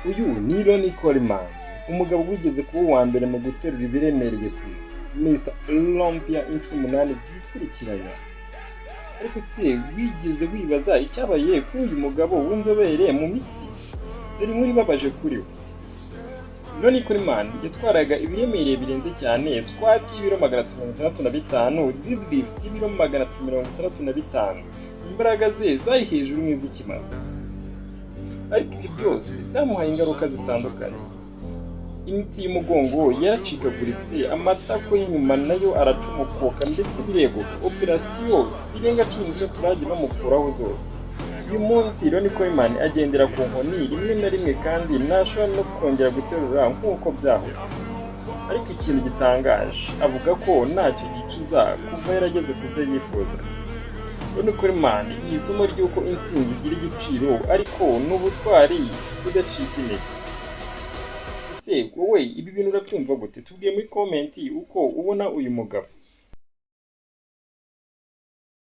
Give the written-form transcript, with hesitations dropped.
Uyu ni Ronnie Coleman, umugabo wigeze kuba uwa mbere mu guterura ibiremereye ku isi, Mr Olympia inshuro 8 zikurikiranya. Ariko se wigeze wibaza icyabaye kuri uyu mugabo w'inzobere mu mitsi? Dore inkuru ibabaje kuri we. Ronnie Coleman yatwaraga ibiremereye birenze cyane, squat y'ibiro 365, deadlift y'ibiro 365. Imbaraga ze zari hejuru nk'iz'ikimasa. Ariko ibyo byose byamuhaye ingaruka zitandukanye. Imitsi y'umugongo yaracikaguritse, amatako y'inyuma nayo aracumukuka ndetse bireguka. Operasiyo zirenga 13 bagiye bamukuraho zose. Uyu munsi Ronnie Coleman agendera ku nkoni rimwe na rimwe kandi ntashobora no kongera guterura nk'uko byahoze. Ariko ikintu gitangaje, avuga ko ntacyo yicuza kuva yarageze ku byo yifuza. Ronnie Coleman ni isomo ry'uko intsinzi igira igiciro, ariko n'ubutwari budacika intege. Ese wowe ibi bintu urabyumva gute? Tubwiye muri comment uko ubona uyu mugabo.